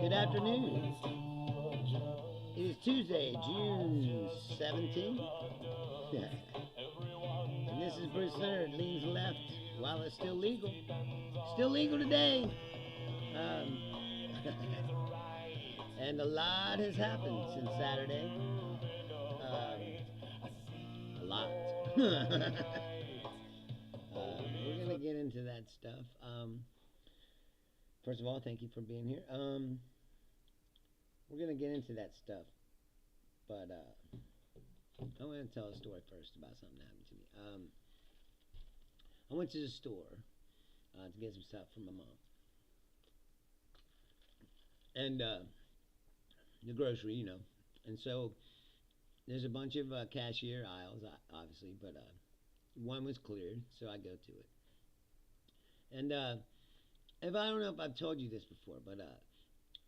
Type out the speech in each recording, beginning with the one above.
Good afternoon. It is Tuesday, June 17th. And this is Leonard Leans Left while it's still legal. Still legal today. Um, and a lot has happened since Saturday. A lot. We're going to get into that stuff. First of all, thank you for being here. We're going to get into that stuff. But I'm going to tell a story first about something that happened to me. I went to the store to get some stuff for my mom. And the grocery, you know. And so there's a bunch of cashier aisles, obviously, but one was cleared, so I go to it. And if I don't know if I've told you this before, but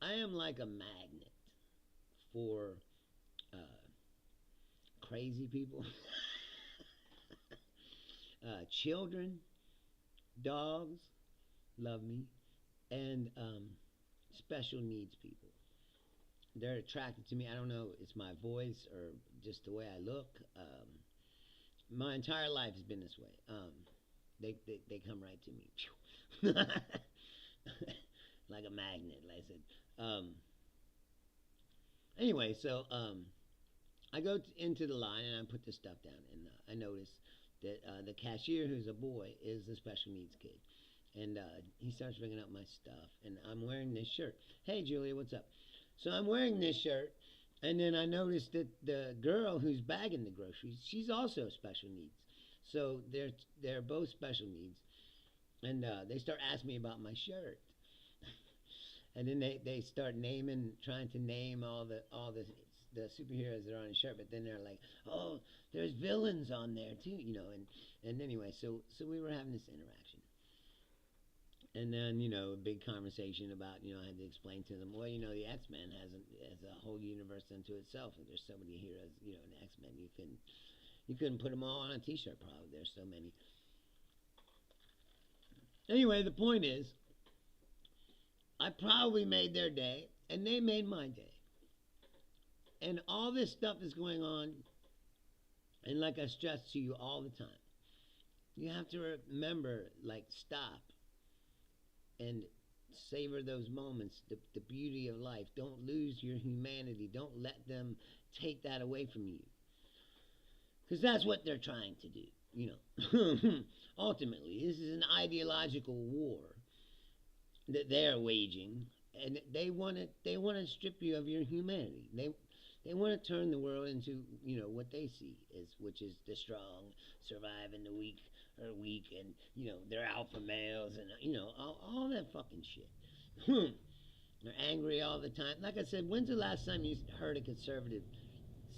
I am like a magnet for crazy people, children, dogs love me, and special needs people. They're attracted to me. I don't know, it's my voice or just the way I look. My entire life has been this way. They come right to me. Like a magnet, like I said. Anyway, so I go into the line and I put this stuff down, and I notice that the cashier, who's a boy, is a special needs kid. And he starts bringing up my stuff, and I'm wearing this shirt. Hey, Julia, what's up? So I'm wearing this shirt, and then I noticed that the girl who's bagging the groceries, she's also special needs. So they're both special needs, and they start asking me about my shirt. And then they start trying to name all the superheroes that are on his shirt, but then they're like, oh, there's villains on there too, you know. And anyway, so we were having this interaction. And then, you know, a big conversation about, you know, I had to explain to them, well, you know, the X-Men has a whole universe unto itself, and there's so many heroes, you know, in the X-Men, you couldn't put them all on a t-shirt probably. There's so many. Anyway, the point is, I probably made their day, and they made my day. And all this stuff is going on, and like I stress to you all the time, you have to remember, like, stop and savor those moments, the beauty of life. Don't lose your humanity. Don't let them take that away from you. Because that's what they're trying to do, you know. Ultimately, this is an ideological war that they're waging, and they want to strip you of your humanity. They want to turn the world into, you know, what they see which is the strong surviving the weak are weak, and, you know, they're alpha males, and, you know, all that fucking shit. They're angry all the time. Like I said, when's the last time you heard a conservative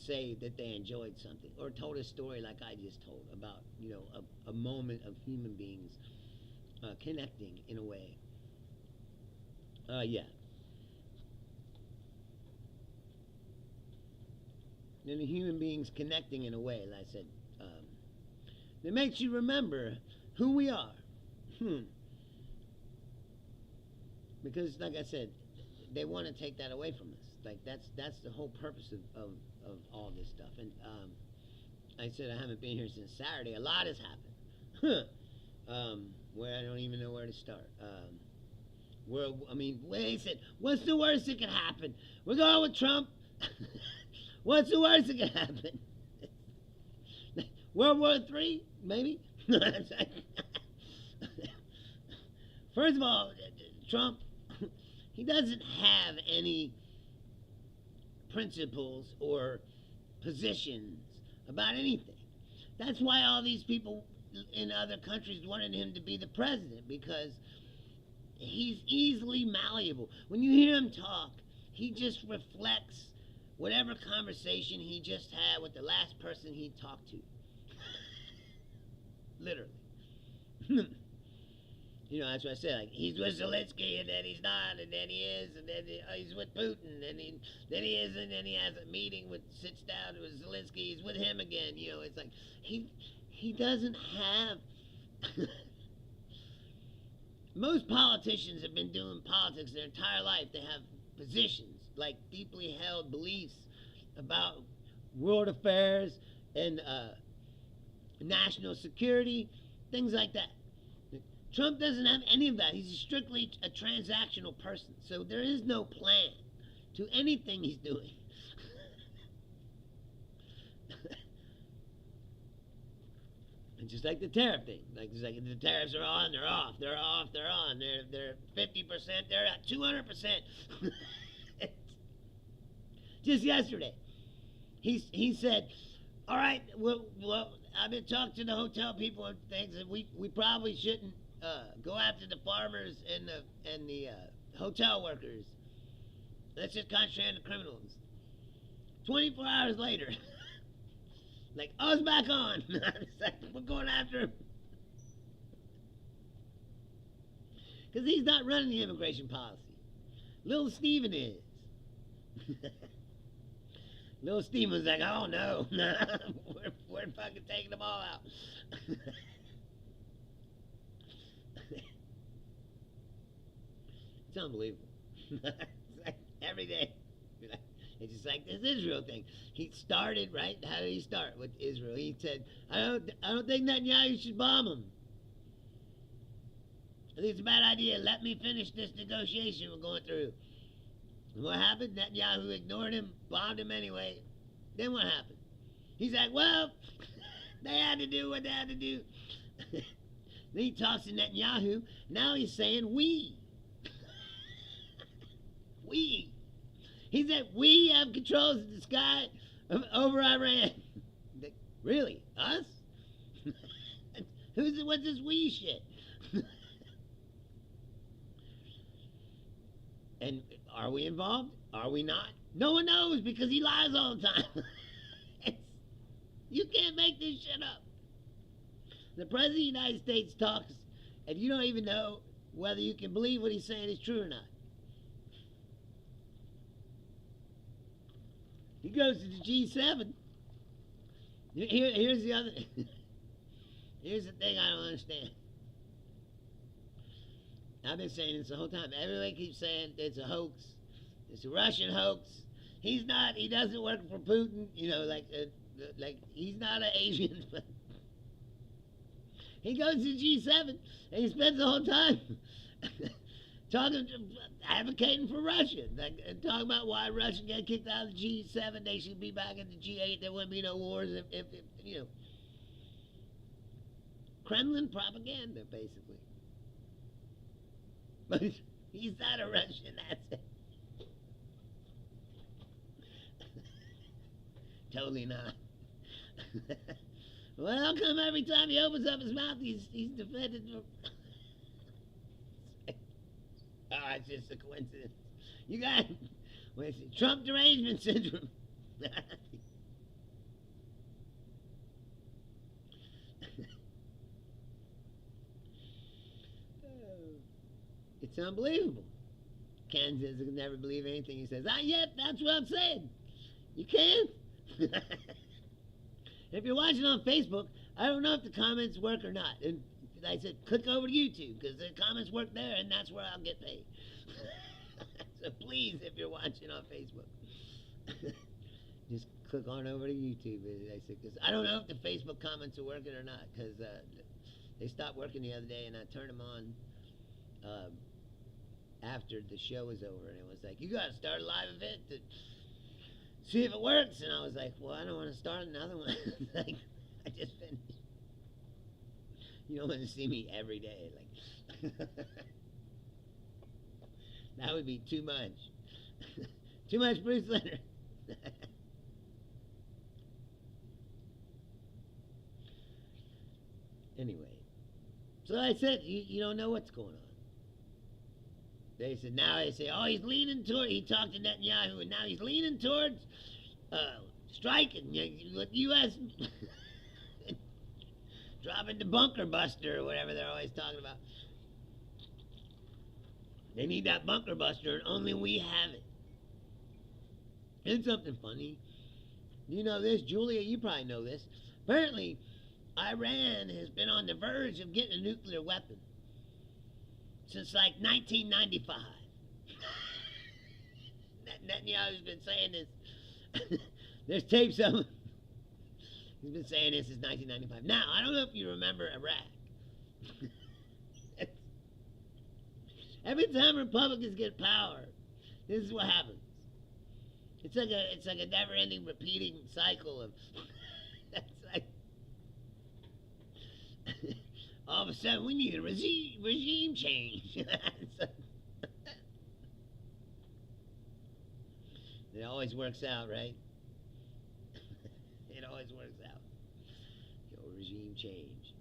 say that they enjoyed something or told a story like I just told about, you know, a moment of human beings connecting in a way? Yeah. And the human beings connecting in a way, like I said, that makes you remember who we are. Because, like I said, they want to take that away from us. Like, that's the whole purpose of all this stuff. And I said I haven't been here since Saturday. A lot has happened. Where I don't even know where to start. They said, what's the worst that could happen? We're going with Trump. What's the worst that could happen? World War III, maybe? First of all, Trump, he doesn't have any principles or positions about anything. That's why all these people in other countries wanted him to be the president, because he's easily malleable. When you hear him talk, he just reflects whatever conversation he just had with the last person he talked to. Literally. You know, that's what I said. Like, he's with Zelensky, and then he's not, and then he is, and then he's with Putin, and then he isn't, and then he has a meeting sits down with Zelensky, he's with him again. You know, it's like, he doesn't have Most politicians have been doing politics their entire life. They have positions, like deeply held beliefs about world affairs and national security, things like that. Trump doesn't have any of that. He's strictly a transactional person. So there is no plan to anything he's doing. And just like the tariff thing, like the tariffs are on, they're off, they're off, they're on, they're 50%, they're at 200%. Just yesterday, he said, "All right, well, I've been talking to the hotel people and things, and we probably shouldn't go after the farmers and the hotel workers. Let's just concentrate on the criminals." 24 hours later, like, I was back on. Like, we're going after him. Because he's not running the immigration policy. Little Steven is. Little Steven was like, "Oh no, we're fucking taking them all out." It's unbelievable. It's like every day. It's just like this Israel thing. He started, right? How did he start with Israel? He said, I don't think Netanyahu should bomb him. I think it's a bad idea. Let me finish this negotiation we're going through." And what happened? Netanyahu ignored him, bombed him anyway. Then what happened? He's like, "Well, they had to do what they had to do." Then he talks to Netanyahu. Now he's saying we. We. He said, "We have controls of the sky over Iran." Like, really? Us? What's this we shit? And are we involved? Are we not? No one knows because he lies all the time. You can't make this shit up. The President of the United States talks, and you don't even know whether you can believe what he's saying is true or not. He goes to the G7. Here's the other. Here's the thing I don't understand. I've been saying this the whole time. Everybody keeps saying it's a hoax. It's a Russian hoax. He's not. He doesn't work for Putin. You know, like he's not an Asian. He goes to G7 and he spends the whole time advocating for Russia, and talking about why Russia got kicked out of the G7. They should be back in the G8. There wouldn't be no wars if you know. Kremlin propaganda, basically. But he's not a Russian, that's it. Totally not. Well, how come every time he opens up his mouth, he's defended for... Oh, it's just a coincidence. You got Trump derangement syndrome. It's unbelievable. Ken says he can never believe anything he says. Yep, that's what I'm saying. You can't. If you're watching on Facebook, I don't know if the comments work or not. And I said, click over to YouTube, because the comments work there, and that's where I'll get paid. So please, if you're watching on Facebook, just click on over to YouTube. I said, because I don't know if the Facebook comments are working or not, because they stopped working the other day, and I turned them on after the show was over, and it was like, you got to start a live event to see if it works. And I was like, well, I don't want to start another one. Like, I just finished. You don't want to see me every day. Like, that would be too much. Too much Bruce Leonard. Anyway, so I said, you don't know what's going on. They said, now they say, oh, he's leaning toward, he talked to Netanyahu, and now he's leaning towards striking with U.S. dropping the bunker buster or whatever they're always talking about. They need that bunker buster, and only we have it. And something funny. You know this, Julia, you probably know this. Apparently, Iran has been on the verge of getting a nuclear weapon since like 1995. Netanyahu's been saying this. There's tapes of him. He's been saying this since 1995. Now, I don't know if you remember Iraq. Every time Republicans get power, this is what happens. It's like a never-ending, repeating cycle of. It's like all of a sudden we need a regime change. It always works out, right? It always works out. Your regime change.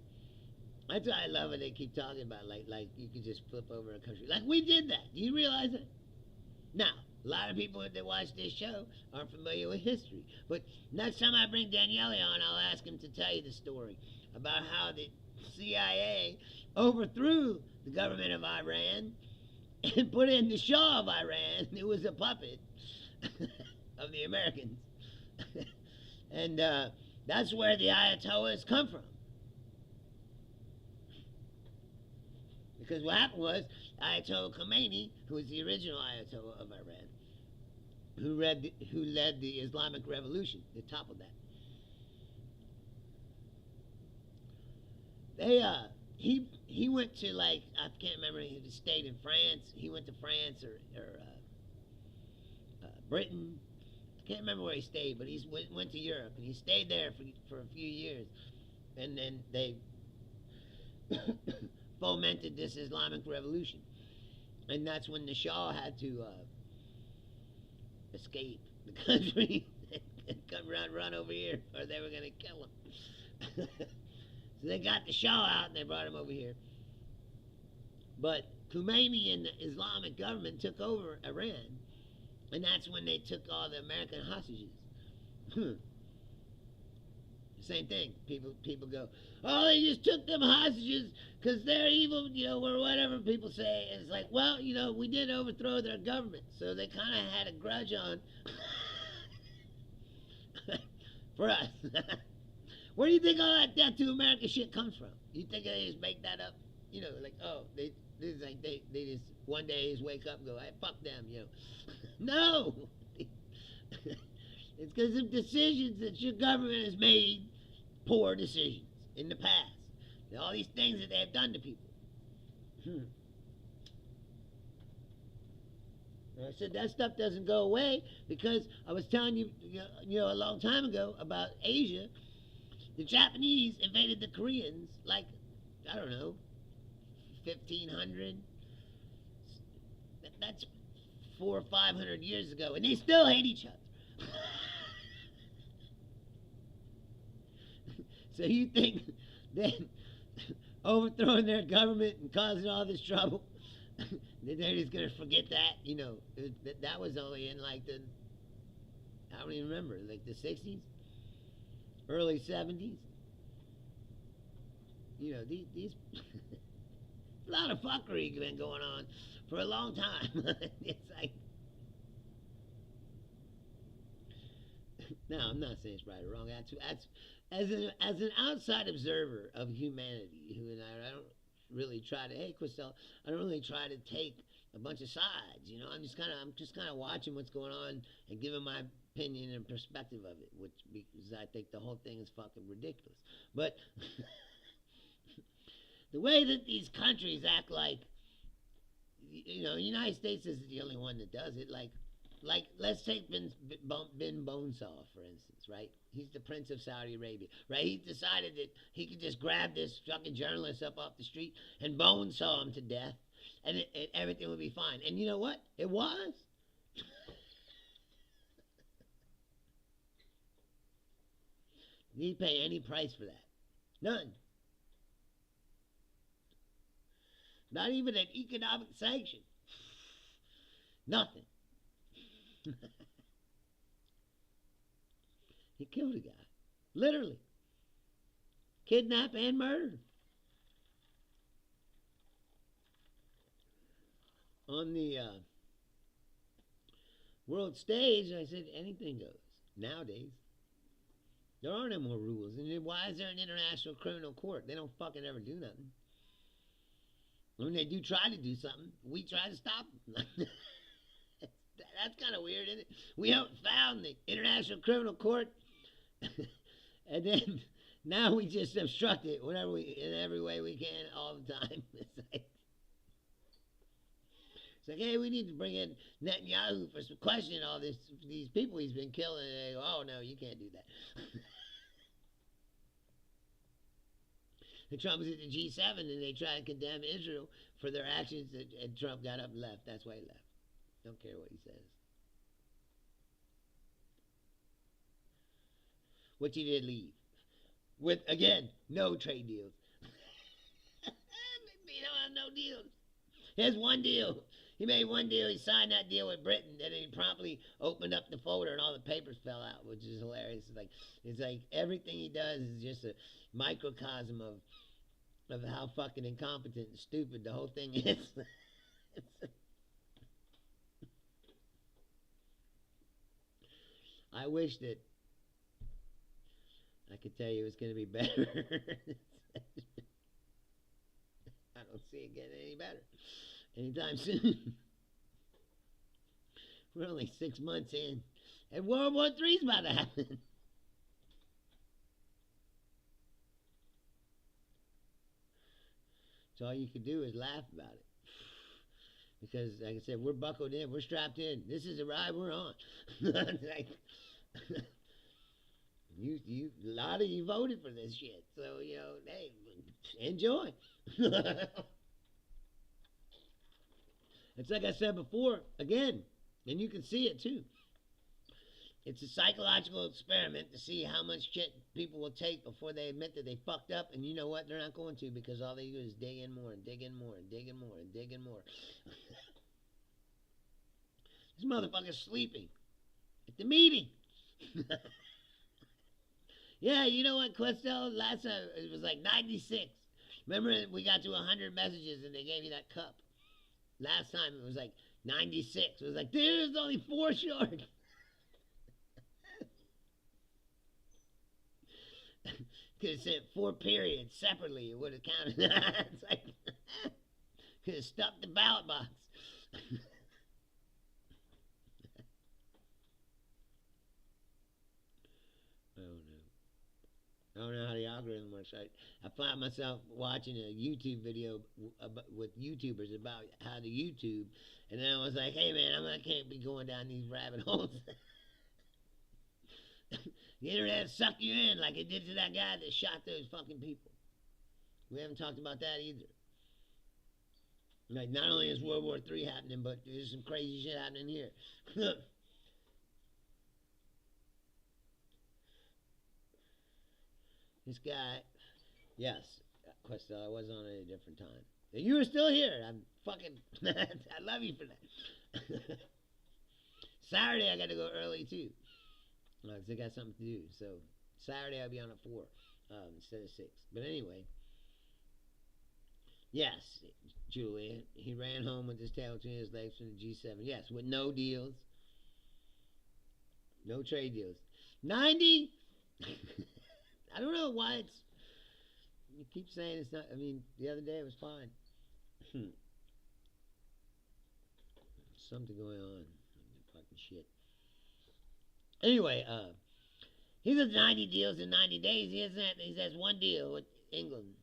That's why I love it. They keep talking about like you could just flip over a country. Like we did that. Do you realize that? Now, a lot of people that watch this show aren't familiar with history. But next time I bring Daniele on, I'll ask him to tell you the story about how the CIA overthrew the government of Iran and put in the Shah of Iran, who was a puppet of the Americans. And that's where the Ayatollahs come from. Because what happened was, Ayatollah Khomeini, who was the original Ayatollah of Iran, who led the Islamic Revolution, the top of that. He went to, like, I can't remember, he stayed in France. He went to France or Britain. I can't remember where he stayed, but he went to Europe, and he stayed there for a few years. And then they fomented this Islamic Revolution. And that's when the Shah had to escape the country and come run over here, or they were going to kill him. So they got the Shah out and they brought him over here. But Khomeini and the Islamic government took over Iran, and that's when they took all the American hostages. Same thing. People go, oh, they just took them hostages because they're evil, or whatever people say. It's like, well, we did overthrow their government, so they kind of had a grudge on for us. Where do you think all that death to America shit comes from? You think they just make that up? Like, oh, they just one day just wake up and go, hey, fuck them, No! It's because of decisions that your government has made, poor decisions in the past. All these things that they have done to people. I said that stuff doesn't go away because I was telling you, a long time ago about Asia. The Japanese invaded the Koreans, like, I don't know, 1500. That's 400 or 500 years ago, and they still hate each other. So you think that overthrowing their government and causing all this trouble, that they're just going to forget that? That was only in like I don't even remember, like the 60s? Early 70s? These a lot of fuckery been going on for a long time. It's like, no, I'm not saying it's right or wrong. That's as an outside observer of humanity, I don't really try to, hey, Christelle, I don't really try to take a bunch of sides. I'm just kind of watching what's going on and giving my opinion and perspective of it, because I think the whole thing is fucking ridiculous. But the way that these countries act like, the United States isn't the only one that does it. Like let's take bin Bonesaw, for instance, right? He's the Prince of Saudi Arabia, right? He decided that he could just grab this fucking journalist up off the street and bonesaw him to death, and everything would be fine. And you know what? It was. Did he pay any price for that? None. Not even an economic sanction. Nothing. He killed a guy. Literally. Kidnap and murder. On the world stage, I said anything goes. Nowadays. There are no more rules. And why is there an international criminal court? They don't fucking ever do nothing. When they do try to do something, we try to stop them. That's kind of weird, isn't it? We haven't found the International Criminal Court, and then now we just obstruct it whenever we, in every way we can, all the time. It's like, hey, we need to bring in Netanyahu for some questioning all these people he's been killing. And they go, oh no, you can't do that. And Trump was at the G7 and they tried to condemn Israel for their actions, and Trump got up and left. That's why he left. Don't care what he says. Which he did leave. With, again, no trade deals. He don't have no deals. He has one deal. He made one deal. He signed that deal with Britain. Then he promptly opened up the folder and all the papers fell out, which is hilarious. It's like everything he does is just a microcosm of how fucking incompetent and stupid the whole thing is. I wish that I could tell you it's going to be better. I don't see it getting any better anytime soon. We're only 6 months in, and World War III is about to happen. So all you can do is laugh about it. Because, like I said, we're buckled in. We're strapped in. This is the ride we're on. Like, a lot of you voted for this shit. So, you know, hey, enjoy. It's like I said before, again, and you can see it too. It's a psychological experiment to see how much shit people will take before they admit that they fucked up. And you know what? They're not going to, because all they do is dig in more and dig in more and dig in more and dig in more. This motherfucker's sleeping at the meeting. Yeah, you know what, Questel? Last time it was like 96. Remember we got to 100 messages and they gave you that cup? Last time it was like 96. It was like, dude, it's only 4 short. Could have said 4 periods separately. It would have counted. It's like, could have stuffed the ballot box. I don't know how the algorithm works. I found myself watching a YouTube video with YouTubers about how to YouTube, and then I was like, hey man, I can't be going down these rabbit holes. The internet suck you in like it did to that guy that shot those fucking people. We haven't talked about that either. Like, not only is World War III happening, but there's some crazy shit happening here. This guy, yes, Questel, I was on at a different time. You were still here. I'm fucking, I love you for that. Saturday I got to go early too. Because I got something to do. So Saturday I'll be on at 4 instead of 6. But anyway, yes, Julia, he ran home with his tail between his legs from the G7. Yes, with no deals. No trade deals. 90? I don't know why it's... You keep saying it's not... I mean, the other day it was fine. Something going on. Fucking shit. Anyway, he does 90 deals in 90 days. He has 1 deal with England.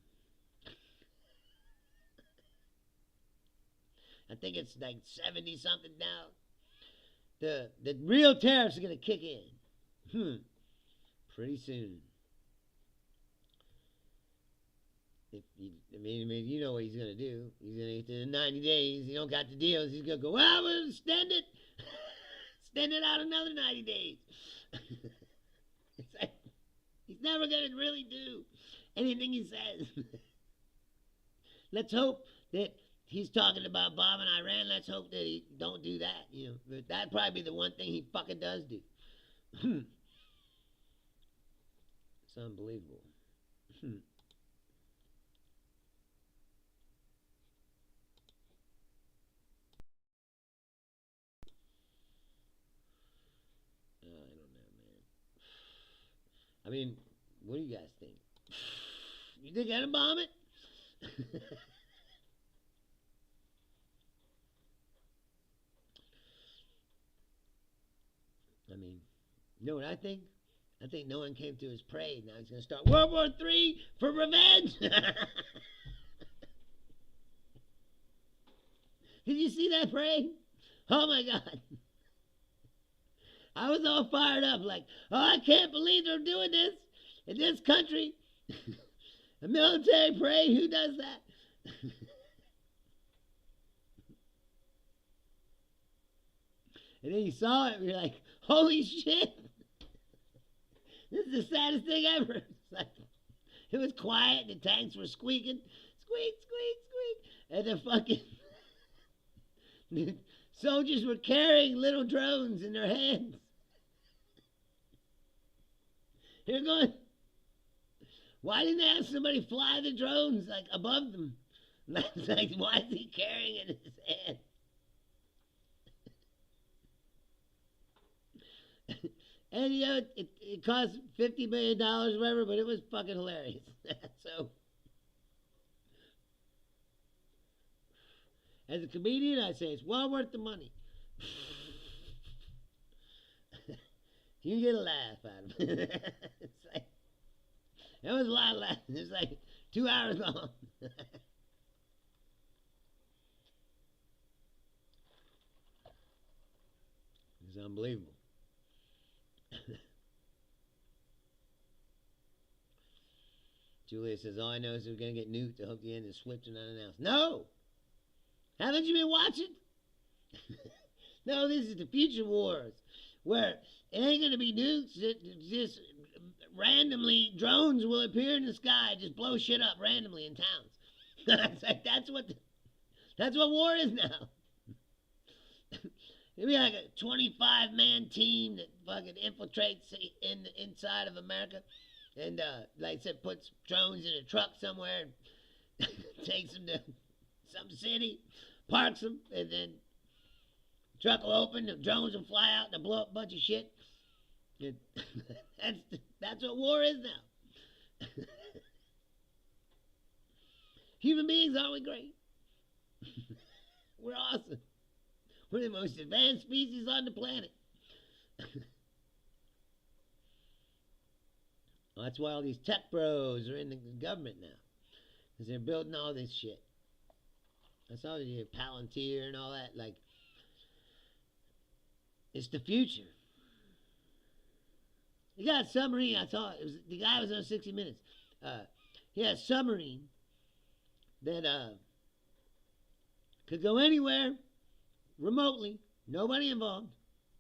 I think it's like 70 something now. The real tariffs are going to kick in. Pretty soon. I mean, you know what he's going to do. He's going to get to the 90 days. He don't got the deals. He's going to go, well, I'm going to extend it. Extend it out another 90 days. It's like, he's never going to really do anything he says. Let's hope that he's talking about bombing Iran. Let's hope that he don't do that. You know, but that'd probably be the one thing he fucking does do. It's unbelievable. I don't know, man. I mean, what do you guys think? You think I'd bomb it? You know what I think? I think no one came to his parade. Now he's going to start World War III for revenge. Did you see that parade? Oh my God. I was all fired up like, oh, I can't believe they're doing this in this country. A military parade, who does that? And then you saw it and you're like, holy shit. This is the saddest thing ever. It's like, it was quiet, the tanks were squeaking. Squeak, squeak, squeak. And the fucking the soldiers were carrying little drones in their hands. You're going, why didn't they have somebody fly the drones like above them? Like, why is he carrying it in his hand? And you know, it cost $50 million or whatever, but it was fucking hilarious. So, as a comedian, I say it's well worth the money. You get a laugh out of it. It's like, it was a lot of laughing. It was like 2 hours long. It's unbelievable. Julia says, all I know is we're going to get nuked. I hope the end is swift and unannounced. No! Haven't you been watching? No, this is the future wars, where it ain't going to be nukes. Just randomly, drones will appear in the sky, just blow shit up randomly in towns. It's like, that's what war is now. It'd be like a 25-man team that fucking infiltrates inside of America. And, like I said, puts drones in a truck somewhere and takes them to some city, parks them, and then the truck will open, the drones will fly out, and blow up a bunch of shit. And that's what war is now. Human beings, aren't we great? We're awesome. We're the most advanced species on the planet. Well, that's why all these tech bros are in the government now. Because they're building all this shit. That's all they do, Palantir and all that. Like, it's the future. You got a submarine, I saw it. The guy was on 60 Minutes. He had a submarine that could go anywhere remotely. Nobody involved.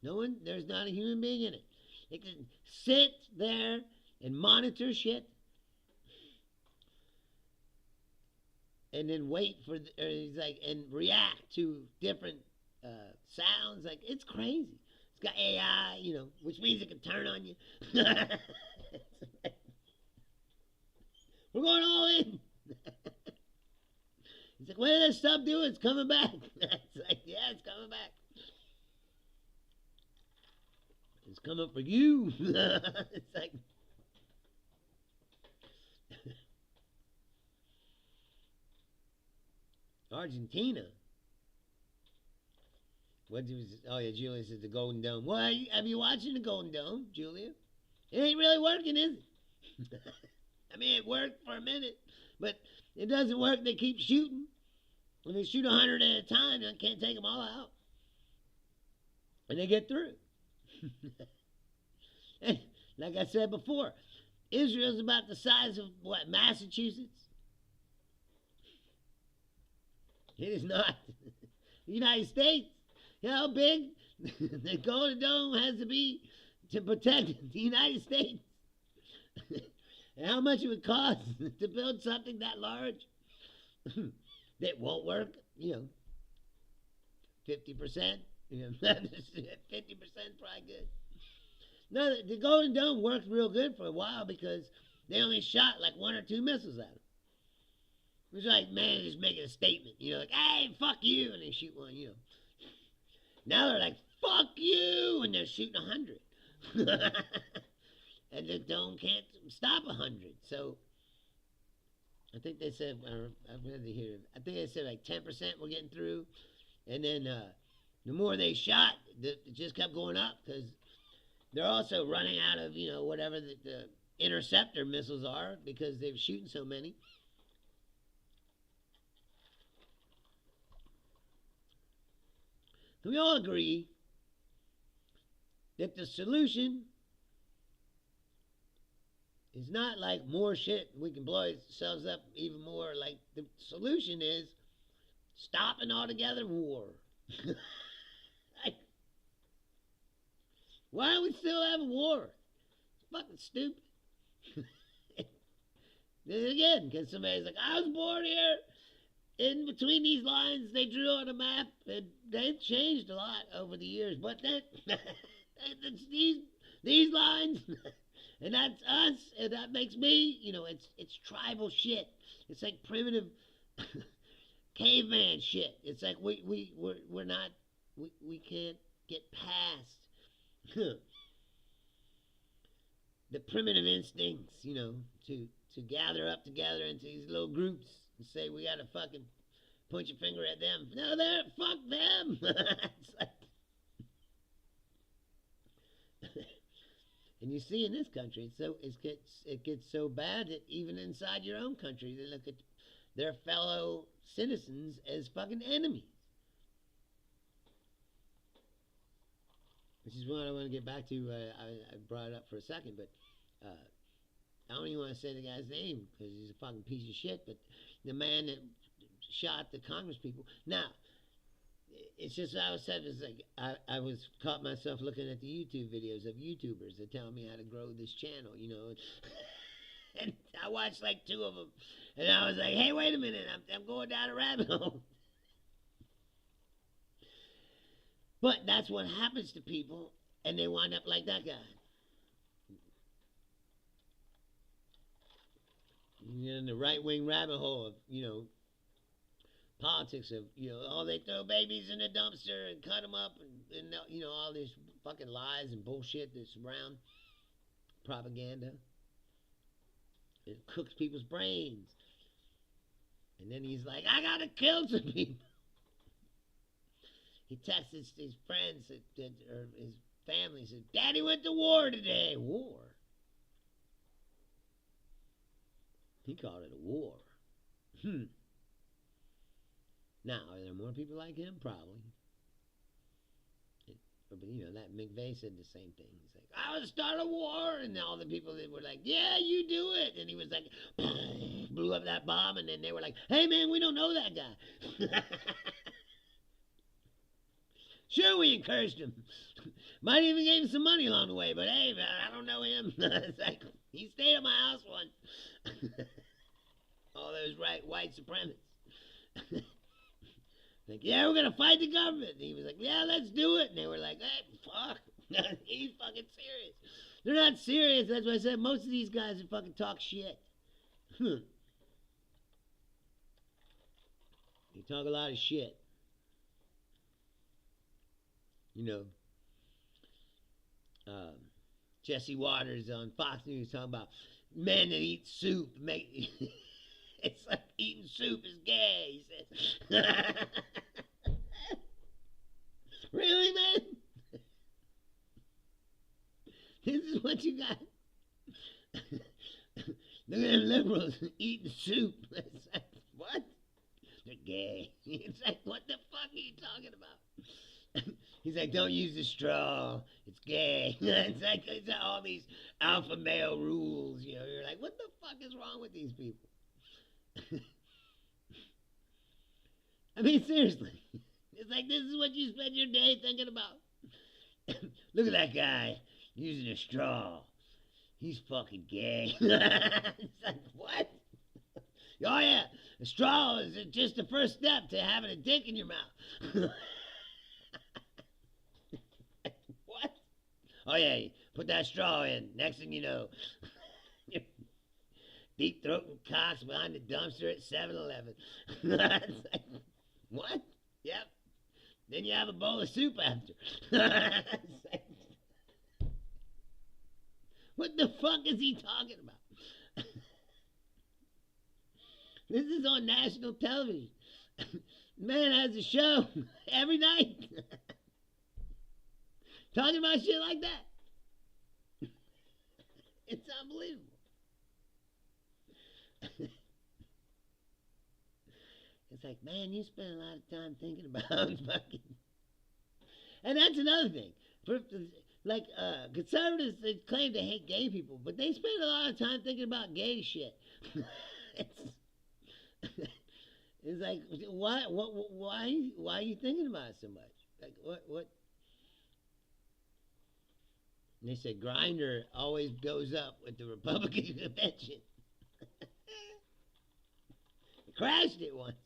No one, there's not a human being in it. It can sit there and monitor shit, and then wait for, and react to different sounds. Like, it's crazy. It's got AI, you know, which means it can turn on you. We're going all in. He's like, what did that stuff do? It's coming back. It's like, yeah, it's coming back. It's coming for you. It's like, Argentina. What was? Oh yeah, Julia says the Golden Dome. Well, have you watching the Golden Dome, Julia? It ain't really working, is it? I mean, it worked for a minute, but it doesn't work. They keep shooting. When they shoot 100 at a time, they can't take them all out, and they get through. And like I said before, Israel's about the size of what, Massachusetts? It is not. The United States, you know how big the Golden Dome has to be to protect the United States? And how much it would cost to build something that large that won't work, you know, 50%, you know, 50% probably good. No, the Golden Dome worked real good for a while because they only shot like 1 or 2 missiles at it. It was like, man, just making a statement, you know, like, hey, fuck you, and they shoot one, you know. Now they're like, fuck you, and they're shooting 100. And the dome can't stop 100. So I think they said, I've read it here, I think they said like 10% were getting through. And then the more they shot, it just kept going up because They're also running out of, whatever the interceptor missiles are because they're shooting so many. Can we all agree that the solution is not like more shit, we can blow ourselves up even more? Like, the solution is stopping altogether war. Like, why do we still have a war? It's fucking stupid. Again, because somebody's like, I was born here. In between these lines they drew on a map, and they've changed a lot over the years. But it's these lines, and that's us, and that makes me. It's tribal shit. It's like primitive caveman shit. It's like we're not we can't get past the primitive instincts, to gather up together into these little groups and say we gotta fucking point your finger at them. No, they're fuck them. It's like, and you see in this country, it gets so bad that even inside your own country, they look at their fellow citizens as fucking enemies. Which is what I want to get back to. I brought it up for a second, but I don't even want to say the guy's name because he's a fucking piece of shit. But the man that shot the Congress people. Now, it's just I was said. It's like I was caught myself looking at the YouTube videos of YouTubers that tell me how to grow this channel, and I watched like 2 of them, and I was like, hey, wait a minute, I'm going down a rabbit hole. But that's what happens to people, and they wind up like that guy. You get in the right-wing rabbit hole of, politics of, they throw babies in a dumpster and cut them up and all these fucking lies and bullshit that's around. Propaganda. It cooks people's brains. And then he's like, I gotta kill some people. He texts his friends or his family, says, Daddy went to war today. War? He called it a war. Now, are there more people like him? Probably. But, that McVeigh said the same thing. He's like, I would start a war. And all the people that were like, yeah, you do it. And he was like, blew up that bomb. And then they were like, hey, man, we don't know that guy. Sure, we encouraged him. Might even gave him some money along the way. But, hey, man, I don't know him. It's like, he stayed at my house once. All those white supremacists. Like, yeah, we're going to fight the government. And he was like, yeah, let's do it. And they were like, hey, fuck. He's fucking serious. They're not serious. That's why I said most of these guys are fucking talk shit. They talk a lot of shit. Jesse Waters on Fox News talking about men that eat soup. It's like eating soup is gay, he says. Really, man? This is what you got? Look at them liberals eating soup. It's like, what? They're gay. It's like, what the fuck are you talking about? He's like, don't use the straw. It's gay. It's like all these alpha male rules. You're like, what the fuck is wrong with these people? I mean, seriously. It's like, this is what you spend your day thinking about. Look at that guy using a straw. He's fucking gay. It's like, what? Oh, yeah. A straw is just the first step to having a dick in your mouth. What? Oh, yeah. Put that straw in. Next thing you know, deep throating cocks behind the dumpster at 7-Eleven. Like, what? Yep. Then you have a bowl of soup after. Like, what the fuck is he talking about? This is on national television. Man has a show every night. Talking about shit like that. It's unbelievable. It's like, man, you spend a lot of time thinking about fucking. And that's another thing. Like, conservatives, they claim to hate gay people, but they spend a lot of time thinking about gay shit. it's, it's like, why are you thinking about it so much? Like, what? And they said Grindr always goes up with the Republican convention. Crashed it once.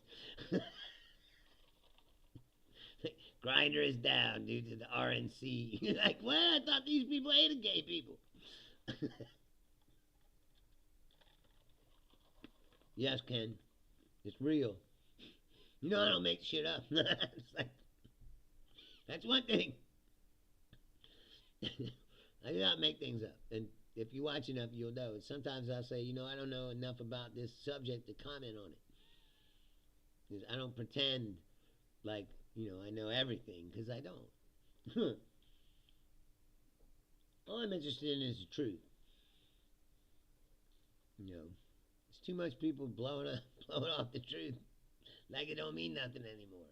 Grindr is down due to the RNC. Like, what? I thought these people hated gay people. Yes, Ken. It's real. You know I don't make shit up. It's like, that's one thing. I do not make things up. And if you watch enough, you'll know. And sometimes I'll say, I don't know enough about this subject to comment on it. Because I don't pretend like, I know everything, because I don't. All I'm interested in is the truth. It's too much people blowing off the truth like it don't mean nothing anymore.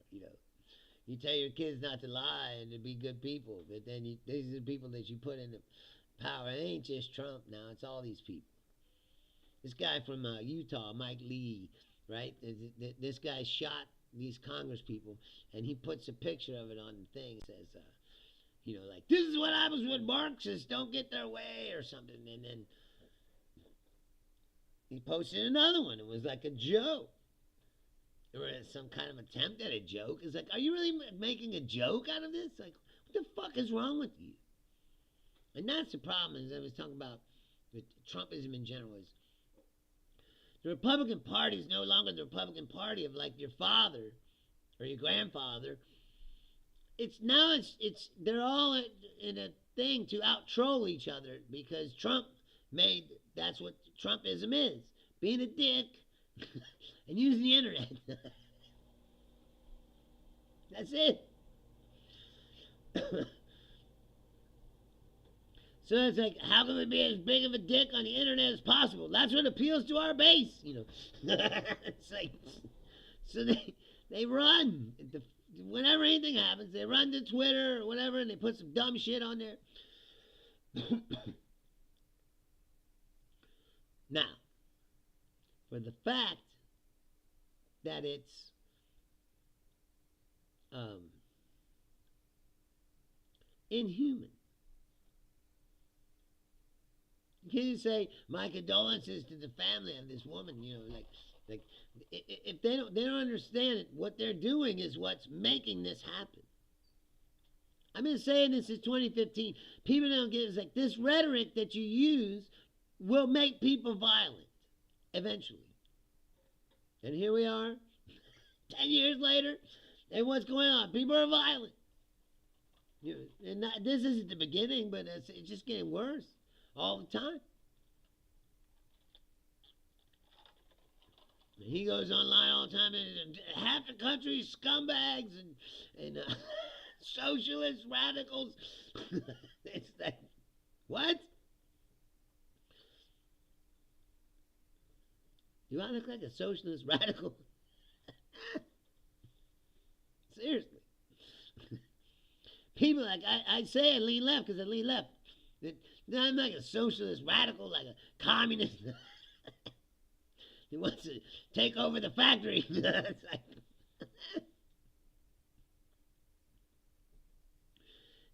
You tell your kids not to lie and to be good people, but then these are the people that you put in power. It ain't just Trump now; it's all these people. This guy from Utah, Mike Lee, right? This guy shot these Congress people, and he puts a picture of it on the thing. It says, like, this is what happens when Marxists don't get their way, or something. And then he posted another one. It was like a joke. Or some kind of attempt at a joke. It's like, are you really making a joke out of this? Like, what the fuck is wrong with you? And that's the problem, as I was talking about with Trumpism in general, is the Republican Party is no longer the Republican Party of like your father or your grandfather. They're all in a thing to out troll each other, because that's what Trumpism is. Being a dick and using the internet. That's it. So it's like, how can we be as big of a dick on the internet as possible? That's what appeals to our base, It's like, so they run. Whenever anything happens, they run to Twitter or whatever, and they put some dumb shit on there. Now, for the fact that it's inhuman. Can you say, my condolences to the family of this woman? Like if they don't understand it, what they're doing is what's making this happen. I've been saying this since 2015. People don't get it. It's like, this rhetoric that you use will make people violent eventually. And here we are, 10 years later, and what's going on? People are violent. And this isn't the beginning, but it's just getting worse all the time. He goes online all the time, and half the country's scumbags and socialist radicals. It's like, what? Do I look like a socialist radical? Seriously. People like, I say I lean left because I lean left. I'm like a socialist radical, like a communist. He wants to take over the factory. It's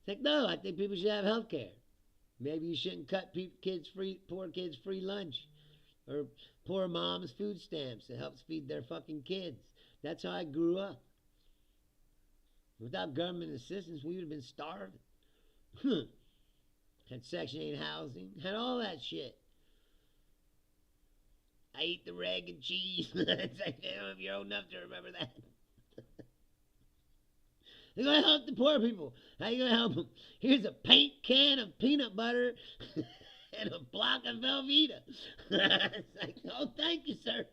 like, no, I think people should have health care. Maybe you shouldn't cut poor kids free lunch, or poor moms food stamps that helps feed their fucking kids. That's how I grew up. Without government assistance, we would have been starving. Had Section 8 housing, had all that shit. I eat the reg and cheese. It's like, I don't know if you're old enough to remember that. They're going to help the poor people. How you going to help them? Here's a paint can of peanut butter and a block of Velveeta. It's like, oh, thank you, sir.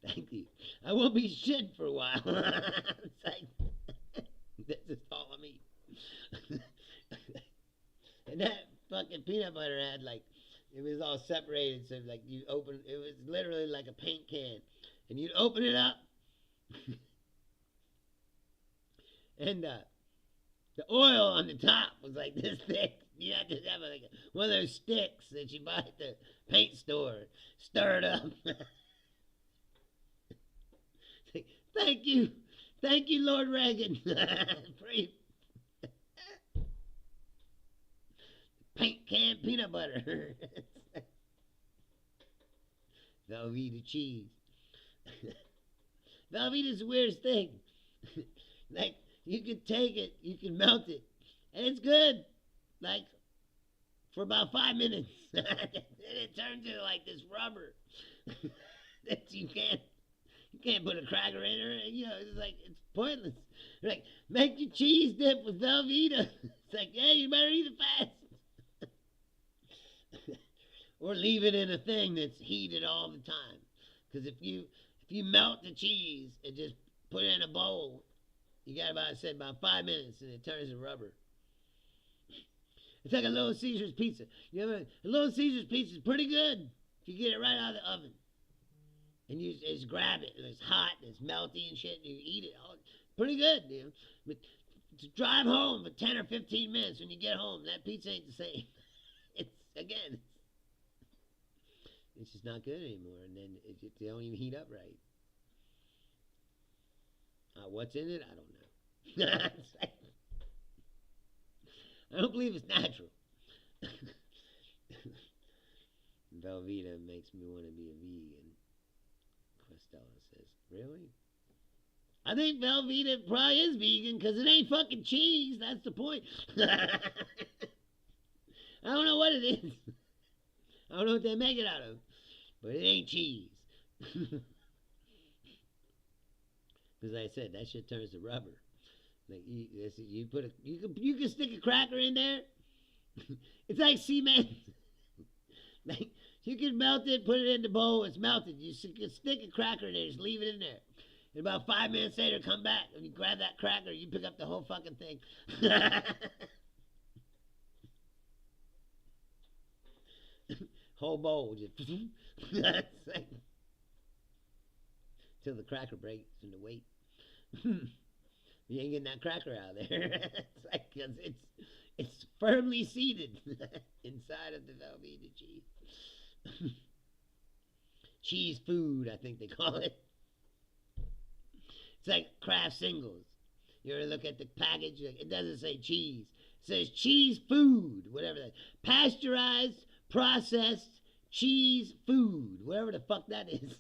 Thank you. I won't be shit for a while. It's like, this is all I mean. And that fucking peanut butter had like, it was all separated. So like you open, it was literally like a paint can. And you'd open it up. And the oil on the top was like this thick. You had to have like one of those sticks that you buy at the paint store. Stir it up. Thank you. Thank you, Lord Reagan. Paint can peanut butter. Velveeta cheese. Velveeta's the weirdest thing. Like, you can take it, you can melt it, and it's good. Like, for about 5 minutes. And it turns into like this rubber that you can't put a cracker in, or it's like, it's pointless. Like, make your cheese dip with Velveeta. It's like, yeah, you better eat it fast. Or leave it in a thing that's heated all the time. Because if you melt the cheese and just put it in a bowl, you got about 5 minutes and it turns to rubber. It's like a Little Caesars pizza. A Little Caesars pizza is pretty good if you get it right out of the oven. And you just grab it, and it's hot, and it's melty and shit, and you eat it. Pretty good, But to drive home for 10 or 15 minutes when you get home, that pizza ain't the same. It's just not good anymore, and then they don't even heat up right. What's in it? I don't know. I don't believe it's natural. Velveeta makes me want to be a vegan. Costello says, really? I think Velveeta probably is vegan because it ain't fucking cheese. That's the point. I don't know what it is. I don't know what they make it out of. But it ain't cheese. Because like I said, that shit turns to rubber. Like you can stick a cracker in there. It's like cement. Like you can melt it, put it in the bowl, it's melted. You can stick a cracker in there, just leave it in there. And about 5 minutes later, come back and you grab that cracker, you pick up the whole fucking thing. Whole bowl just till the cracker breaks in the weight. You ain't getting that cracker out of there. It's like, cause it's firmly seated inside of the Velveeta cheese. Cheese food, I think they call it. It's like Kraft Singles. You ever look at the package? It doesn't say cheese. It says cheese food, whatever that. Pasteurized, processed cheese food, whatever the fuck that is.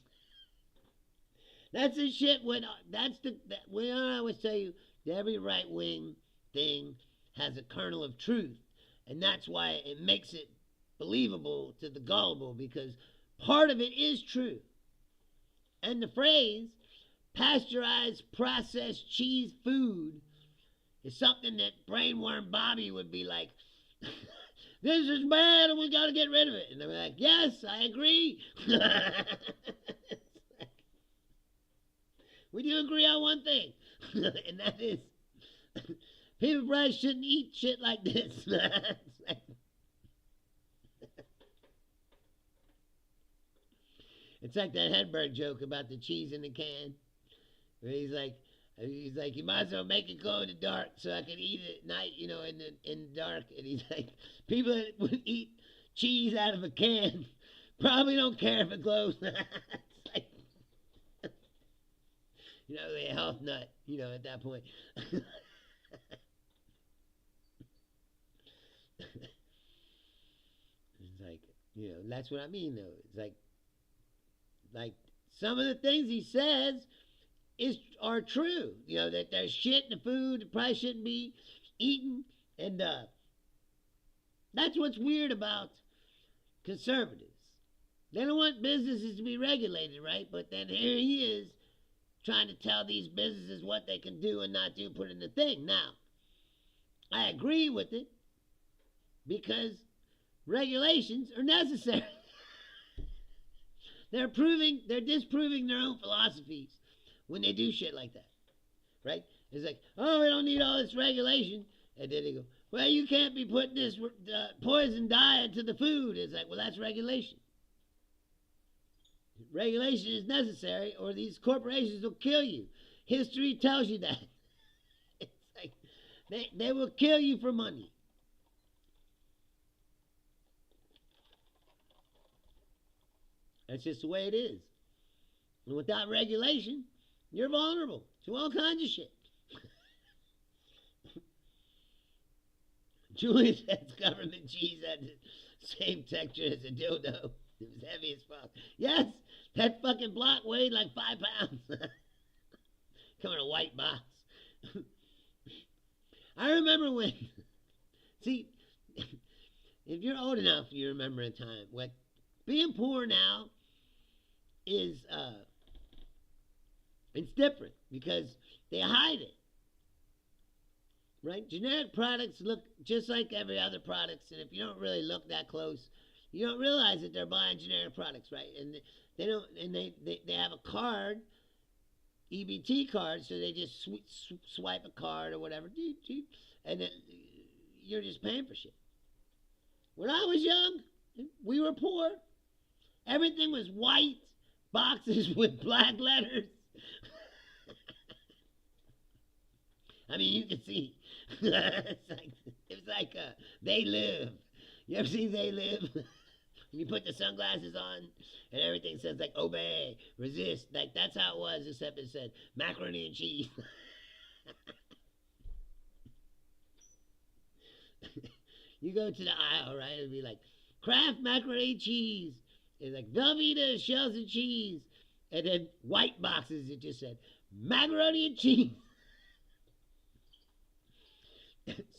That's the shit. When I always tell you, every right wing thing has a kernel of truth, and that's why it makes it believable to the gullible, because part of it is true. And the phrase pasteurized, processed cheese food is something that brainworm Bobby would be like, this is bad and we got to get rid of it. And they'll be like, yes, I agree. We do agree on one thing, and that is people probably shouldn't eat shit like this. It's like that Hedberg joke about the cheese in the can, where he's like, you might as well make it glow in the dark so I can eat it at night, in the dark. And he's like, people that would eat cheese out of a can probably don't care if it glows. It's like, a health nut, at that point. It's like, that's what I mean, though. It's like some of the things he says are true. That there's shit in the food that probably shouldn't be eaten. And that's what's weird about conservatives. They don't want businesses to be regulated, right? But then here he is trying to tell these businesses what they can do and not do, put in the thing. Now, I agree with it because regulations are necessary. They're disproving their own philosophies when they do shit like that, right? It's like, oh, we don't need all this regulation. And then they go, Well, you can't be putting this poison dye into the food. It's like, well, that's regulation. Regulation is necessary, or these corporations will kill you. History tells you that. It's like they will kill you for money. That's just the way it is. And without regulation, you're vulnerable to all kinds of shit. Julian says government cheese had the same texture as a dildo. It was heavy as fuck. Yes, that fucking block weighed like 5 pounds. Come in a white box. I remember when, see, if you're old enough, you remember a time. What being poor now is, it's different because they hide it. Right? Generic products look just like every other products, and if you don't really look that close, you don't realize that they're buying generic products, right? And they don't, and they have a card, EBT card, so they just swipe a card or whatever, and then you're just paying for shit. When I was young, we were poor. Everything was white, boxes with black letters. I mean, you can see. It's like They Live. You ever see They Live? You put the sunglasses on, and everything says like obey, resist. Like that's how it was, except it said macaroni and cheese. You go to the aisle, right? It'd be like Kraft macaroni and cheese. It's like Velveeta shells and cheese, and then white boxes. It just said macaroni and cheese.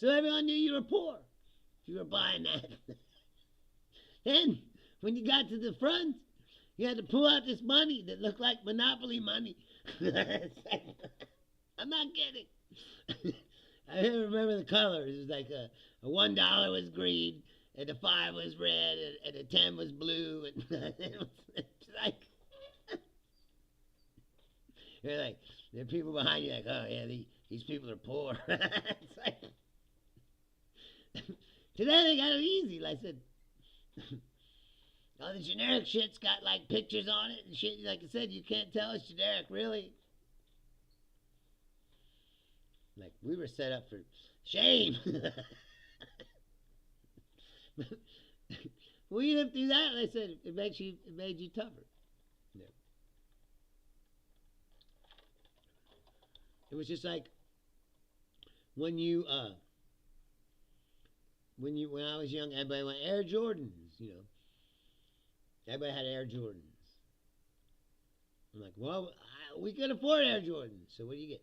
So everyone knew you were poor if you were buying that. Then, when you got to the front, you had to pull out this money that looked like Monopoly money. I'm not kidding. I remember the colors. It was like a $1 was green, and a 5 was red, and a 10 was blue. And it's like, you're like, there are people behind you like, oh yeah, these people are poor. It's like, today they got it easy. Like I said, all the generic shit's got like pictures on it and shit. Like I said, you can't tell it's generic, really. Like we were set up for shame. We lived through that. Like I said, it made you tougher. Yeah. It was just like when I was young, everybody went Air Jordans, you know. Everybody had Air Jordans. I'm like, well, we could afford Air Jordans, so what do you get?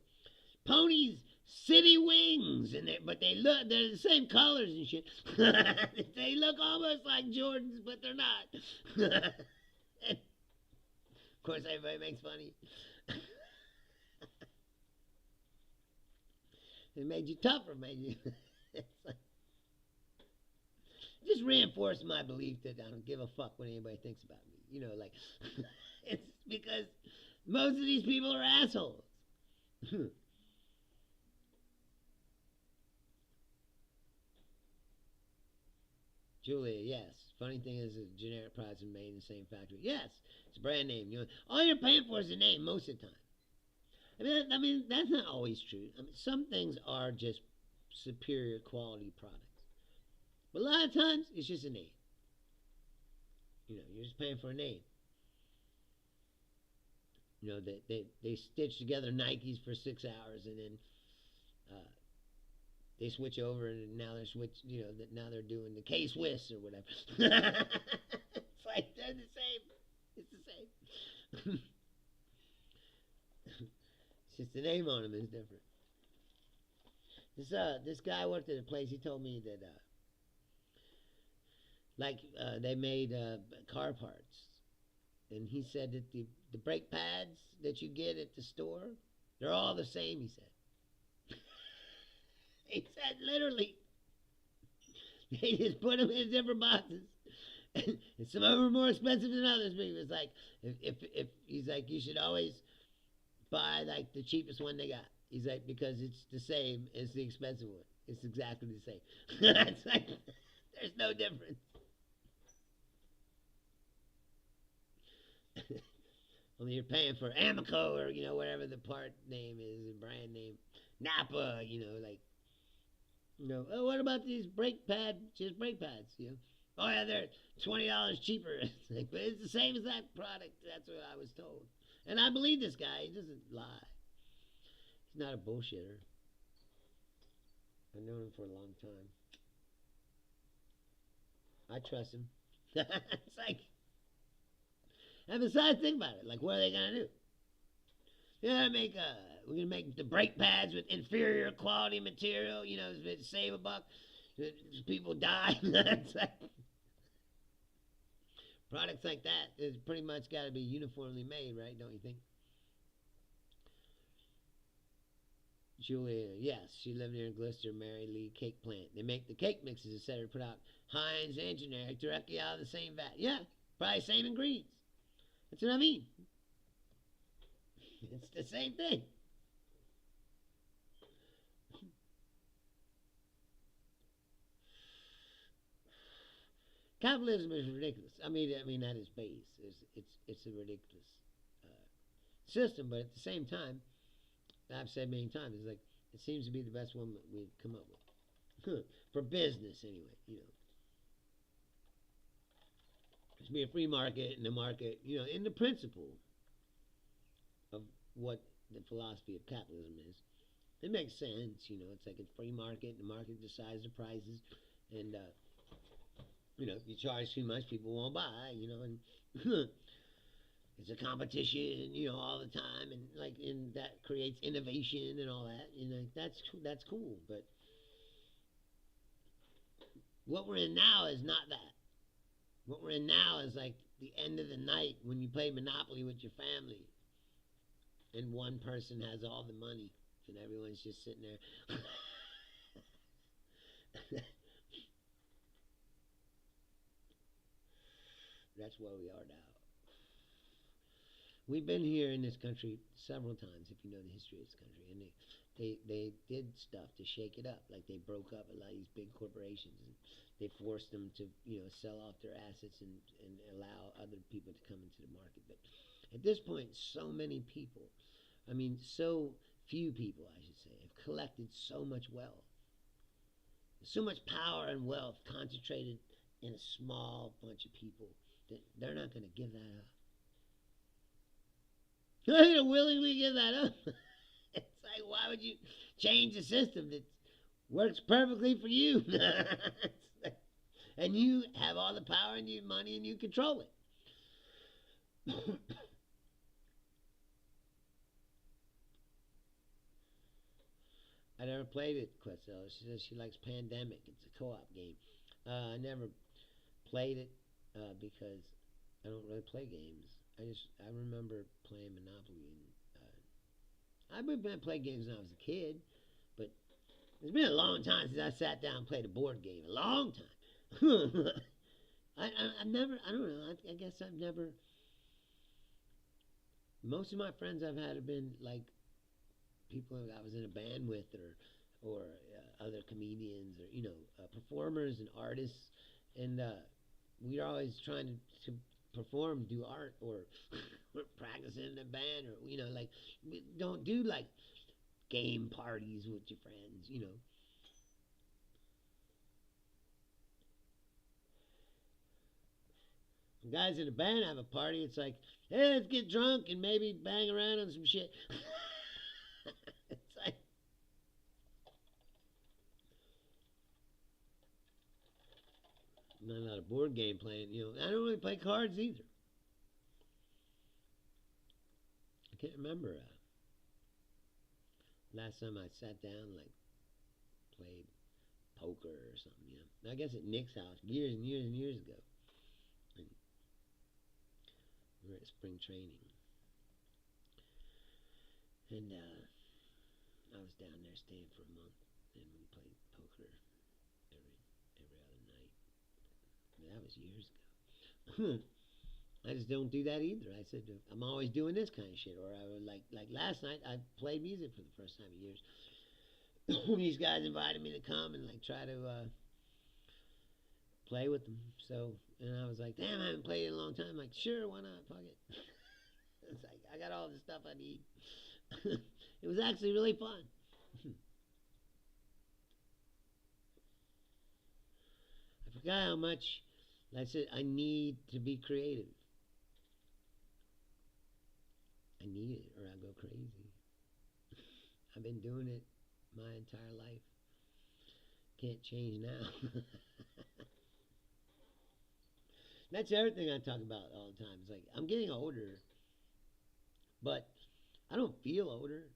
Ponies City Wings, but they're the same colors and shit. They look almost like Jordans, but they're not. And of course, everybody makes funny. It made you tougher, made you. It's like, just reinforced my belief that I don't give a fuck what anybody thinks about me. You know, like, it's because most of these people are assholes. Julia, yes. Funny thing is, the generic products are made in the same factory. Yes, it's a brand name. You know, all you're paying for is the name most of the time. I mean, that's not always true. I mean, some things are just superior quality products. But a lot of times, it's just a name. You know, you're just paying for a name. You know, they stitch together Nikes for 6 hours, and then they switch over, and now now they're doing the K-Swiss or whatever. It's like, they're the same. It's the same. It's just the name on them is different. This guy worked at a place. He told me that they made car parts, and he said that the brake pads that you get at the store, they're all the same. He said. He said literally, they just put them in different boxes. And some of them are more expensive than others. But he was like, if he's like, you should always buy like the cheapest one they got. He's like, because it's the same as the expensive one. It's exactly the same. It's like there's no difference. Only you're paying for Amico or whatever the part name is, the brand name, Napa. Like oh, what about these brake pad, just brake pads? Oh yeah, they're $20 cheaper. But it's the same as that product. That's what I was told, and I believe this guy. He doesn't lie. He's not a bullshitter. I've known him for a long time. I trust him. It's like, and besides, think about it. Like, what are they gonna do? We're gonna make the brake pads with inferior quality material. Save a buck. People die. It's like, products like that is pretty much got to be uniformly made, right? Don't you think? Julia, yes, she lived near Gloucester, Mary Lee cake plant. They make the cake mixes, etc. Put out Heinz and generic directly out of the same vat. Yeah, probably same ingredients. That's what I mean. It's the same thing. Capitalism is ridiculous. I mean at its base, it's a ridiculous system. But at the same time, I've said many times, it's like it seems to be the best one that we've come up with for business, anyway. There should be a free market, and the market, in the principle of what the philosophy of capitalism is. It makes sense, it's like a free market, and the market decides the prices, and if you charge too much, people won't buy, and it's a competition, all the time, and that creates innovation and all that. That's cool, but what we're in now is not that. What we're in now is like the end of the night when you play Monopoly with your family, and one person has all the money, and everyone's just sitting there. That's where we are now. We've been here in this country several times, if you know the history of this country, and they did stuff to shake it up. Like they broke up a lot of these big corporations, and they forced them to sell off their assets and allow other people to come into the market. But at this point, so many people, so few people, I should say, have collected so much wealth, so much power and wealth concentrated in a small bunch of people that they're not going to give that up. They're going to willingly give that up. It's like, why would you change a system that works perfectly for you? And you have all the power and you money and you control it. I never played it, Quetzal. She says she likes Pandemic. It's a co-op game. I never played it because I don't really play games. I remember playing Monopoly. I've been playing games when I was a kid, but it's been a long time since I sat down and played a board game. A long time. I've never. I don't know. I guess I've never. Most of my friends I've had have been like people I was in a band with, or other comedians, or performers and artists, and we're always trying to perform, do art, or practicing in a band, or like we don't do like game parties with your friends. When guys in a band have a party, it's like, hey, let's get drunk and maybe bang around on some shit. It's like, not a lot of board game playing. I don't really play cards either. I can't remember last time I sat down, like played poker or something. I guess at Nick's house years and years and years ago. And we were at spring training, and I was down there staying for a month, and we played poker every other night. That was years ago. I just don't do that either. I said I'm always doing this kind of shit, or I would like last night I played music for the first time in years. these guys invited me to come and like try to play with them. So, and I was like, damn, I haven't played in a long time. Like, sure, why not? Fuck it. It's like I got all the stuff I need. It was actually really fun. I forgot how much I said I need to be creative. I need it or I'll go crazy. I've been doing it my entire life. Can't change now. That's the other thing I talk about all the time. It's like I'm getting older, but I don't feel older.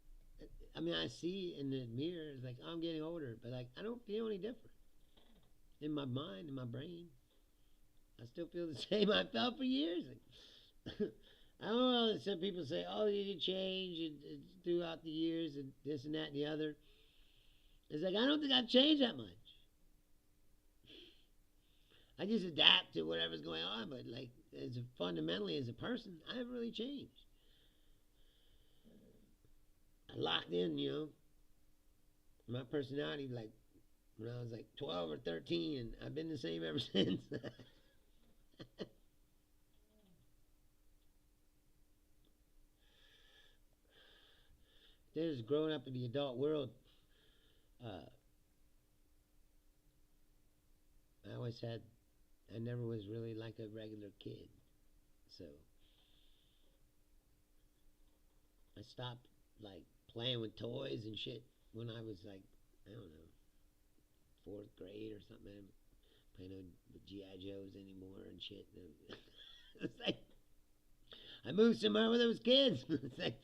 I mean, I see in the mirror, it's like I'm getting older, but like I don't feel any different in my mind, in my brain. I still feel the same I felt for years. I don't know. Some people say, "Oh, you change throughout the years and this and that and the other." It's like I don't think I've changed that much. I just adapt to whatever's going on, but like fundamentally as a person, I haven't really changed. I locked in, my personality like when I was like 12 or 13, and I've been the same ever since. There's growing up in the adult world. I never was really like a regular kid. So I stopped like playing with toys and shit when I was like, I don't know, fourth grade or something. I didn't play no with G.I. Joes anymore and shit. It's like I moved somewhere where there was kids. It's like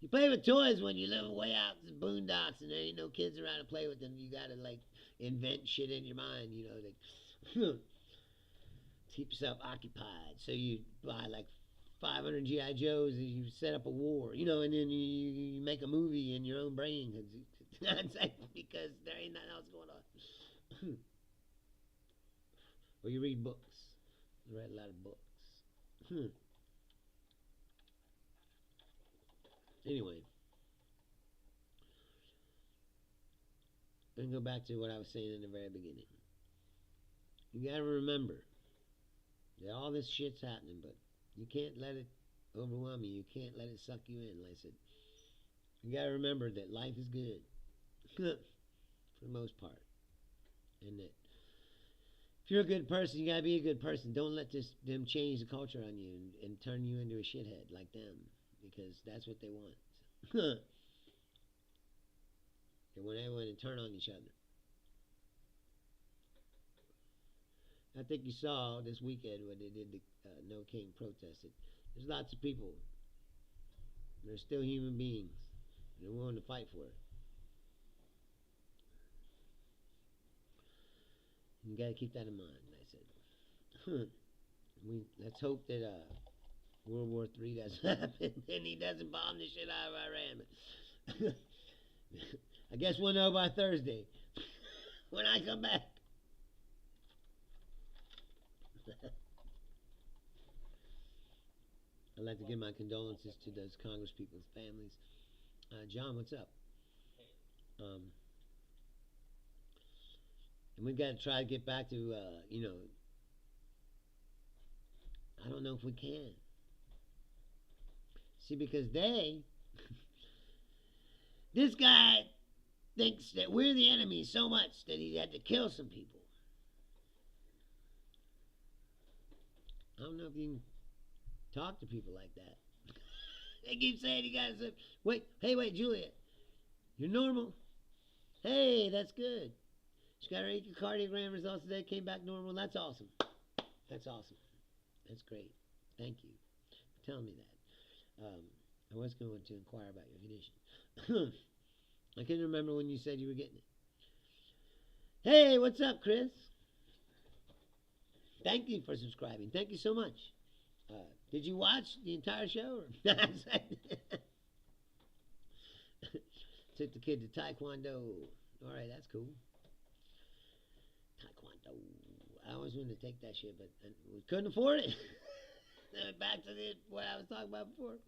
you play with toys when you live way out in the boondocks and there ain't no kids around to play with them. You gotta like invent shit in your mind, to keep yourself occupied. So you buy like 500 GI Joes and you set up a war, and then you make a movie in your own brain because there ain't nothing else going on. Or you read books. I read a lot of books. Anyway, let me go back to what I was saying in the very beginning. You gotta remember that all this shit's happening, but you can't let it overwhelm you. You can't let it suck you in. Like I said, you gotta remember that life is good for the most part, and that if you're a good person, you gotta be a good person. Don't let them change the culture on you and turn you into a shithead like them, because that's what they want. They want everyone to turn on each other. I think you saw this weekend when they did the No King protest. There's lots of people. They're still human beings. They're willing to fight for it. You got to keep that in mind. I said, let's hope that World War III doesn't happen and he doesn't bomb the shit out of Iran. I guess we'll know by Thursday when I come back. I'd like to give my condolences to those Congress people's families. John, what's up? And we've got to try to get back to, I don't know if we can. See, because this guy thinks that we're the enemy so much that he had to kill some people. I don't know if you can talk to people like that. They keep saying you gotta say, wait, Juliet, you're normal? Hey, that's good. She got her echocardiogram results today, came back normal. That's awesome. That's awesome. That's great. Thank you for telling me that. I was going to inquire about your condition. I couldn't remember when you said you were getting it. Hey, what's up, Chris? Thank you for subscribing. Thank you so much. Did you watch the entire show? Took the kid to Taekwondo. All right, that's cool. Taekwondo. I always wanted to take that shit, but we couldn't afford it. Back to what I was talking about before.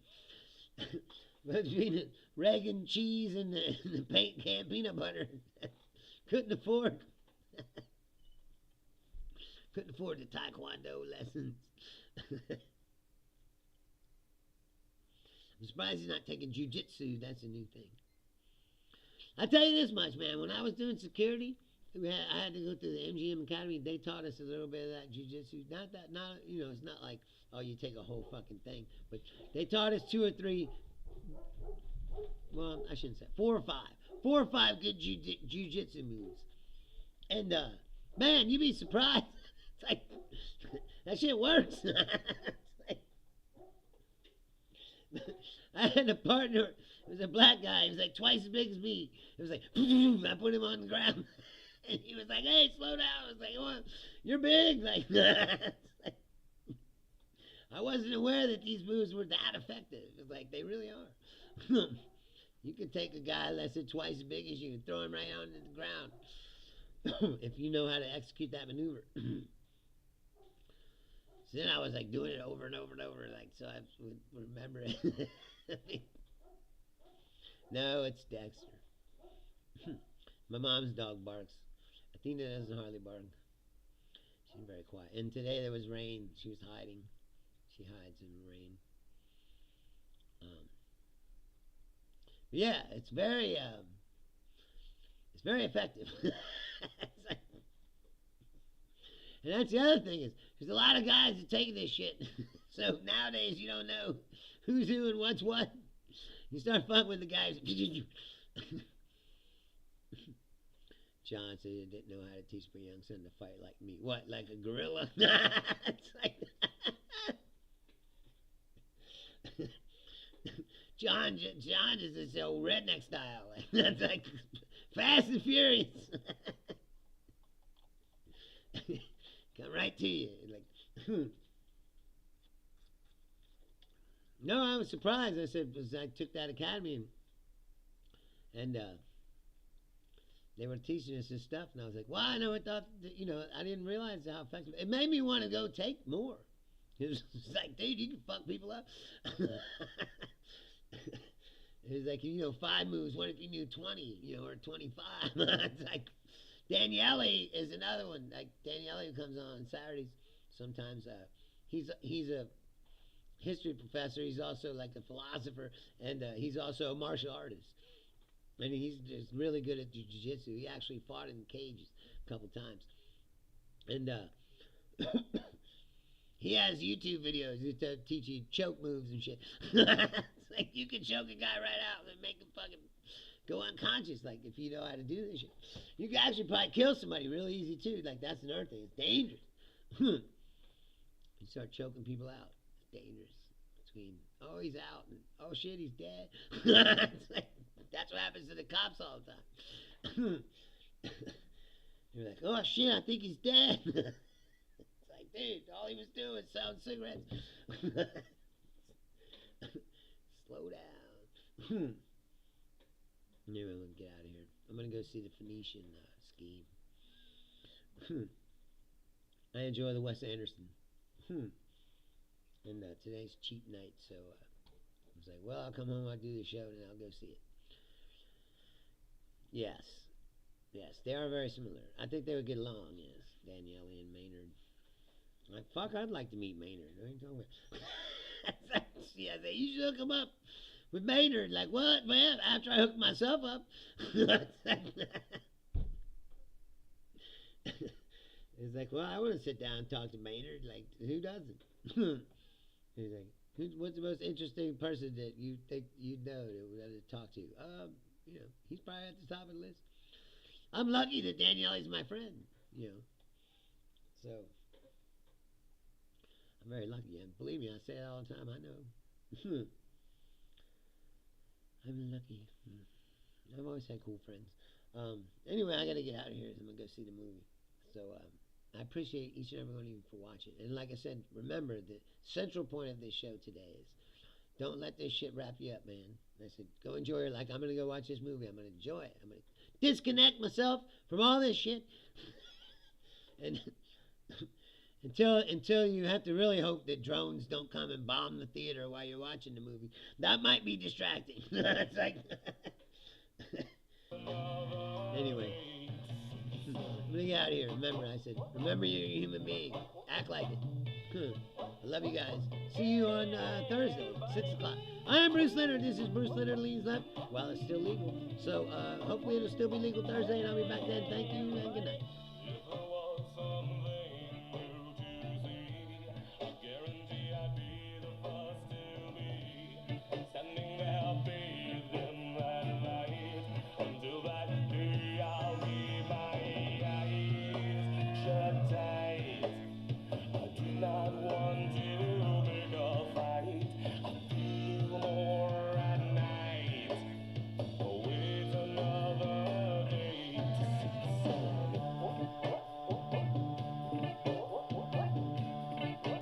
between the Reagan cheese and the paint can peanut butter. couldn't afford couldn't afford the taekwondo lessons. I'm surprised he's not taking jujitsu. That's a new thing. I tell you this much, man. When I was doing security, I had to go through the MGM Academy. They taught us a little bit of that jujitsu. Not it's not like, oh, you take a whole fucking thing, but they taught us 2 or 3. Well, I shouldn't say 4 or 5 good jujitsu moves. And man, you'd be surprised. It's like that shit works. I had a partner. It was a black guy. He was like twice as big as me. It was like, I put him on the ground. And he was like, hey, slow down. I was like, oh, you're big. Like, I wasn't aware that these moves were that effective. It's like, they really are. You could take a guy less than twice as big as you and throw him right onto the ground if you know how to execute that maneuver. So then I was like doing it over and over and over, like, so I would remember it. No, it's Dexter. My mom's dog barks. Athena doesn't hardly bark. She's very quiet. And today there was rain. She was hiding. She hides in the rain. Yeah, it's very effective. And that's the other thing is, there's a lot of guys that take this shit. So nowadays you don't know who's who and what's what. You start fucking with the guys. John said he didn't know how to teach my young son to fight like me. What, like a gorilla? It's like John is this old redneck style. That's like Fast and Furious. Come right to you. Like, no, I was surprised. I said, because I took that academy and they were teaching us this stuff, and I was like, well, I never thought that, I didn't realize how effective. It made me want to go take more. It was like, dude, you can fuck people up. It was like, 5 moves. What if you knew 20, or 25? It's like, Daniele is another one. Like Daniele, who comes on Saturdays sometimes. He's a history professor. He's also like a philosopher, and he's also a martial artist. And he's just really good at jiu-jitsu. He actually fought in cages a couple times. And he has YouTube videos to teach you choke moves and shit. It's like you can choke a guy right out and make him fucking go unconscious, like, if you know how to do this shit. You can actually probably kill somebody really easy, too. Like, that's another thing. It's dangerous. You start choking people out. It's dangerous. Between, oh, he's out, and, oh, shit, he's dead. Like, that's what happens to the cops all the time. You're like, oh, shit, I think he's dead. It's like, dude, all he was doing was selling cigarettes. Slow down. Anyway, I'm going to get out of here. I'm going to go see the Phoenician scheme. I enjoy the Wes Anderson. And today's cheap night, so I was like, well, I'll come home, I'll do the show, and then I'll go see it. Yes, they are very similar. I think they would get along, yes, Daniele and Maynard. Like, fuck, I'd like to meet Maynard. What are you talking about? Yeah, I say, you should hook him up with Maynard. Like, what, man? After I hooked myself up. It's like, well, I want to sit down and talk to Maynard. Like, who doesn't? He's like, what's the most interesting person that you think you'd know to talk to? He's probably at the top of the list. I'm lucky that Daniele's my friend, So, I'm very lucky. And believe me, I say it all the time. I know. I'm lucky. I've always had cool friends. Anyway, I got to get out of here. I'm going to go see the movie. So, I appreciate each and every one of you for watching. And like I said, remember, the central point of this show today is don't let this shit wrap you up, man. I said, go enjoy it. Like, I'm going to go watch this movie. I'm going to enjoy it. I'm going to disconnect myself from all this shit. And Until you have to really hope that drones don't come and bomb the theater while you're watching the movie. That might be distracting. It's like anyway. I'm gonna get out of here. Remember, I said, remember you're a human being. Act like it. I love you guys. See you on Thursday, 6 o'clock. I am Bruce Leonard. This is Bruce Leonard Leans Left. Well, it's still legal. So hopefully it'll still be legal Thursday, and I'll be back then. Thank you, and good night.